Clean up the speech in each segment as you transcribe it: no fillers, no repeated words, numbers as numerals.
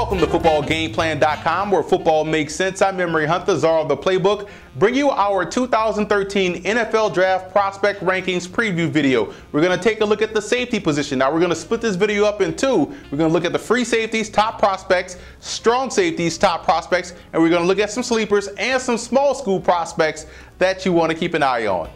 Welcome to footballgameplan.com, where football makes sense. I'm Emery Hunt, the czar of the playbook, bring you our 2013 NFL Draft Prospect Rankings preview video. We're going to take a look at the safety position. Now, we're going to split this video up in two. We're going to look at the free safeties, top prospects, strong safeties, top prospects, and we're going to look at some sleepers and some small school prospects that you want to keep an eye on.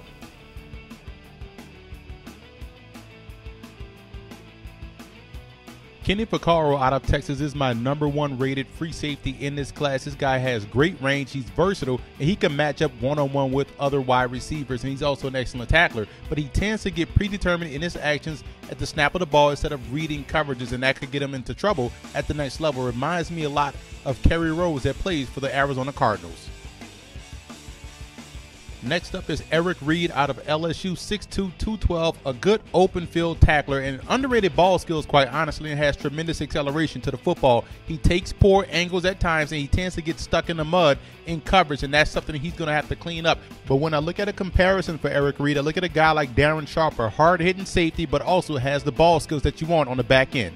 Kenny Vaccaro out of Texas is my #1 rated free safety in this class. This guy has great range, he's versatile, and he can match up one-on-one with other wide receivers, and he's also an excellent tackler. But he tends to get predetermined in his actions at the snap of the ball instead of reading coverages, and that could get him into trouble at the next level. Reminds me a lot of Kerry Rose that plays for the Arizona Cardinals. Next up is Eric Reed out of LSU, 6'2", 212, a good open field tackler and underrated ball skills, quite honestly, and has tremendous acceleration to the football. He takes poor angles at times, and he tends to get stuck in the mud in coverage, and that's something he's going to have to clean up. But when I look at a comparison for Eric Reed, I look at a guy like Darren Sharper, hard-hitting safety, but also has the ball skills that you want on the back end.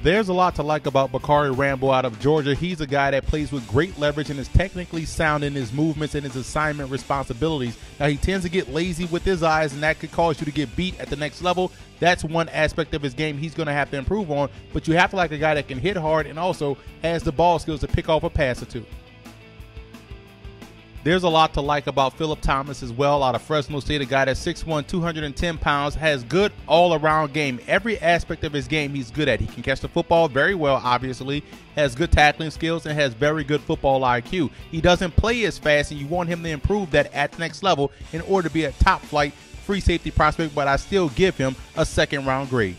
There's a lot to like about Bakari Rambo out of Georgia. He's a guy that plays with great leverage and is technically sound in his movements and his assignment responsibilities. Now, he tends to get lazy with his eyes, and that could cause you to get beat at the next level. That's one aspect of his game he's going to have to improve on, but you have to like a guy that can hit hard and also has the ball skills to pick off a pass or two. There's a lot to like about Phillip Thomas as well out of Fresno State, a guy that's 6'1", 210 pounds, has good all-around game. Every aspect of his game he's good at. He can catch the football very well, obviously, has good tackling skills, and has very good football IQ. He doesn't play as fast, and you want him to improve that at the next level in order to be a top-flight free safety prospect, but I still give him a second-round grade.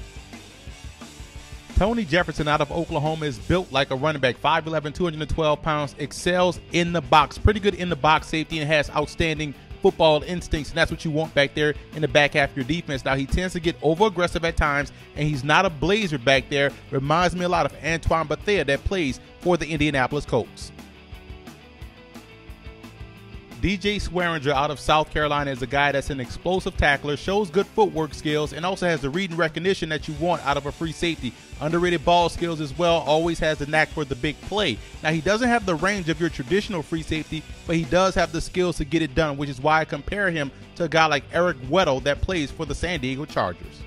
Tony Jefferson out of Oklahoma is built like a running back, 5'11", 212 pounds, excels in the box, pretty good in the box safety, and has outstanding football instincts, and that's what you want back there in the back half of your defense. Now, he tends to get over-aggressive at times, and he's not a blazer back there. Reminds me a lot of Antoine Bethea that plays for the Indianapolis Colts. DJ Swearinger out of South Carolina is a guy that's an explosive tackler, shows good footwork skills, and also has the read and recognition that you want out of a free safety. Underrated ball skills as well, always has the knack for the big play. Now, he doesn't have the range of your traditional free safety, but he does have the skills to get it done, which is why I compare him to a guy like Eric Weddle that plays for the San Diego Chargers.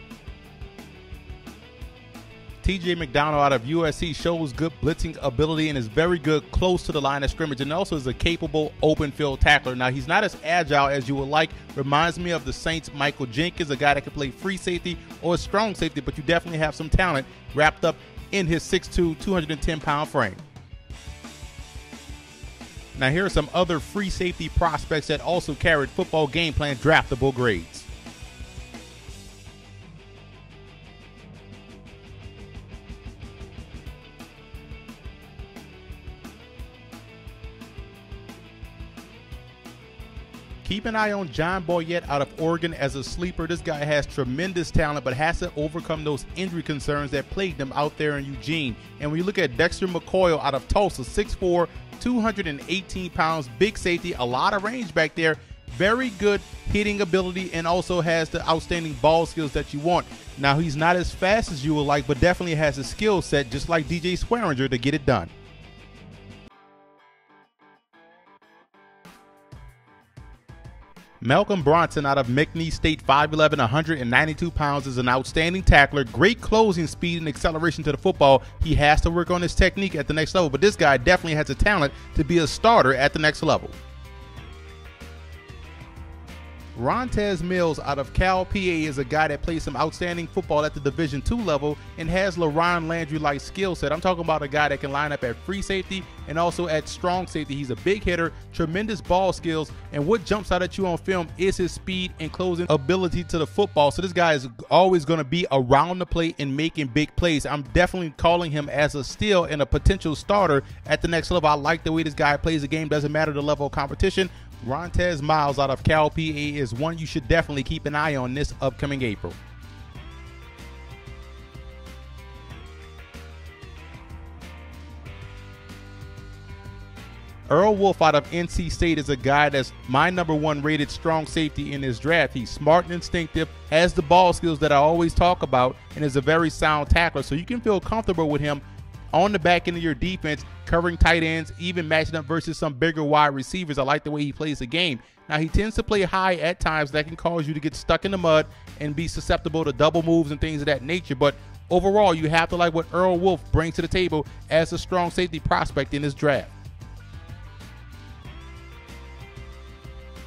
TJ McDonald out of USC shows good blitzing ability and is very good close to the line of scrimmage, and also is a capable open field tackler. Now, he's not as agile as you would like. Reminds me of the Saints' Michael Jenkins, a guy that can play free safety or a strong safety, but you definitely have some talent wrapped up in his 6'2", 210-pound frame. Now, here are some other free safety prospects that also carried Football Game Plan draftable grades. Keep an eye on John Boyette out of Oregon as a sleeper. This guy has tremendous talent, but has to overcome those injury concerns that plagued him out there in Eugene. And when you look at Dexter McCoy out of Tulsa, 6'4", 218 pounds, big safety, a lot of range back there, very good hitting ability, and also has the outstanding ball skills that you want. Now, he's not as fast as you would like, but definitely has a skill set, just like DJ Swearinger, to get it done. Malcolm Bronson out of McNeese State, 5'11", 192 pounds, is an outstanding tackler, great closing speed and acceleration to the football. He has to work on his technique at the next level, but this guy definitely has a talent to be a starter at the next level. Rontez Mills out of Cal PA is a guy that plays some outstanding football at the Division II level and has LaRon Landry-like skill set. I'm talking about a guy that can line up at free safety and also at strong safety. He's a big hitter, tremendous ball skills, and what jumps out at you on film is his speed and closing ability to the football. So this guy is always going to be around the plate and making big plays. I'm definitely calling him as a steal and a potential starter at the next level. I like the way this guy plays the game. Doesn't matter the level of competition. Rontez Miles out of Cal PA is one you should definitely keep an eye on this upcoming April. Earl Wolff out of NC State is a guy that's my #1 rated strong safety in this draft. He's smart and instinctive, has the ball skills that I always talk about, and is a very sound tackler. So you can feel comfortable with him on the back end of your defense, covering tight ends, even matching up versus some bigger wide receivers. I like the way he plays the game. Now, he tends to play high at times. That can cause you to get stuck in the mud and be susceptible to double moves and things of that nature. But overall, you have to like what Earl Wolff brings to the table as a strong safety prospect in this draft.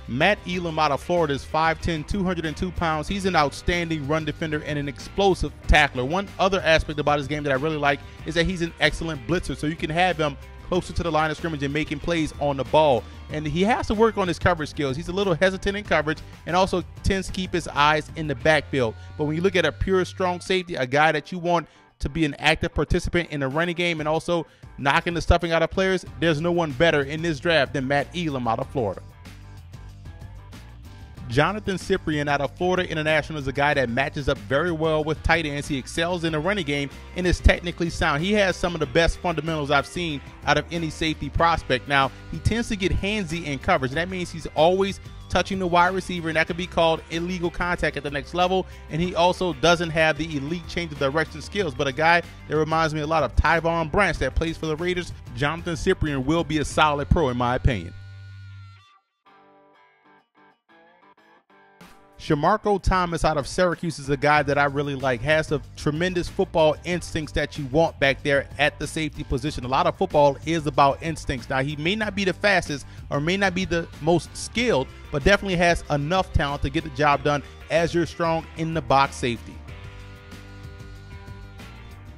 Matt Elam out of Florida is 5'10", 202 pounds. He's an outstanding run defender and an explosive tackler. One other aspect about his game that I really like is that he's an excellent blitzer, so you can have him closer to the line of scrimmage and making plays on the ball. And he has to work on his coverage skills. He's a little hesitant in coverage and also tends to keep his eyes in the backfield. But when you look at a pure strong safety, a guy that you want to be an active participant in the running game and also knocking the stuffing out of players, there's no one better in this draft than Matt Elam out of Florida. Jonathan Cyprien out of Florida International is a guy that matches up very well with tight ends. He excels in the running game and is technically sound. He has some of the best fundamentals I've seen out of any safety prospect. Now, he tends to get handsy in coverage. That means he's always touching the wide receiver, and that could be called illegal contact at the next level. And he also doesn't have the elite change of direction skills. But a guy that reminds me a lot of Tyvon Branch that plays for the Raiders, Jonathan Cyprien will be a solid pro in my opinion. Shamarko Thomas out of Syracuse is a guy that I really like. Has the tremendous football instincts that you want back there at the safety position. A lot of football is about instincts. Now, he may not be the fastest or may not be the most skilled, but definitely has enough talent to get the job done as your strong in the box safety.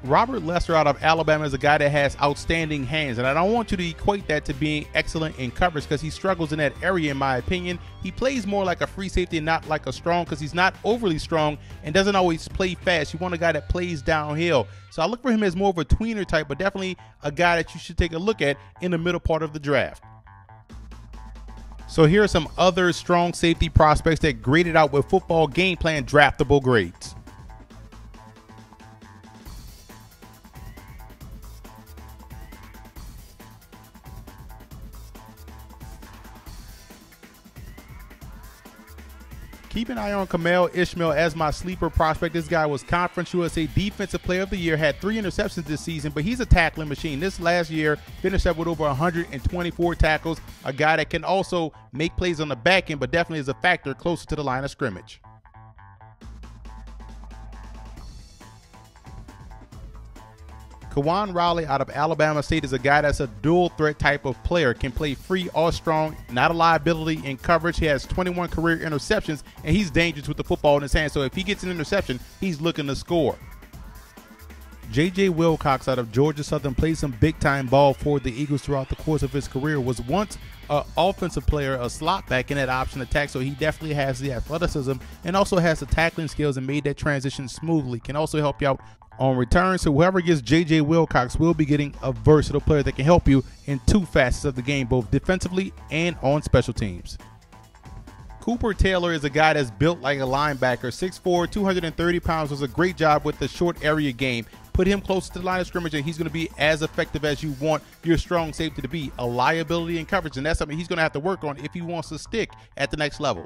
Robert Lester out of Alabama is a guy that has outstanding hands, and I don't want you to equate that to being excellent in coverage because he struggles in that area in my opinion. He plays more like a free safety and not like a strong because he's not overly strong and doesn't always play fast. You want a guy that plays downhill. So I look for him as more of a tweener type, but definitely a guy that you should take a look at in the middle part of the draft. So here are some other strong safety prospects that graded out with Football Game Plan draftable grades. Keep an eye on Kamal Ishmael as my sleeper prospect. This guy was Conference USA Defensive Player of the Year, had 3 interceptions this season, but he's a tackling machine. This last year finished up with over 124 tackles, a guy that can also make plays on the back end, but definitely is a factor closer to the line of scrimmage. Kawan Raleigh out of Alabama State is a guy that's a dual threat type of player, can play free or strong, not a liability in coverage. He has 21 career interceptions, and he's dangerous with the football in his hand. So if he gets an interception, he's looking to score. J.J. Wilcox out of Georgia Southern played some big-time ball for the Eagles throughout the course of his career, was once an offensive player, a slot back in that option attack, so he definitely has the athleticism and also has the tackling skills and made that transition smoothly. Can also help you out on return. So whoever gets J.J. Wilcox will be getting a versatile player that can help you in 2 facets of the game, both defensively and on special teams. Cooper Taylor is a guy that's built like a linebacker, 6'4", 230 pounds, does a great job with the short area game. Put him close to the line of scrimmage and he's going to be as effective as you want your strong safety to be. A liability in coverage, and that's something he's going to have to work on if he wants to stick at the next level.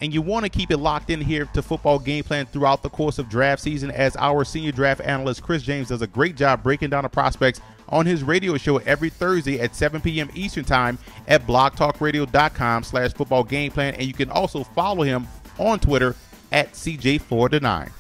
And you want to keep it locked in here to Football Game Plan throughout the course of draft season, as our senior draft analyst Chris James does a great job breaking down the prospects on his radio show every Thursday at 7 p.m. Eastern time at blogtalkradio.com/footballgameplan. And you can also follow him on Twitter at CJ Florida 9.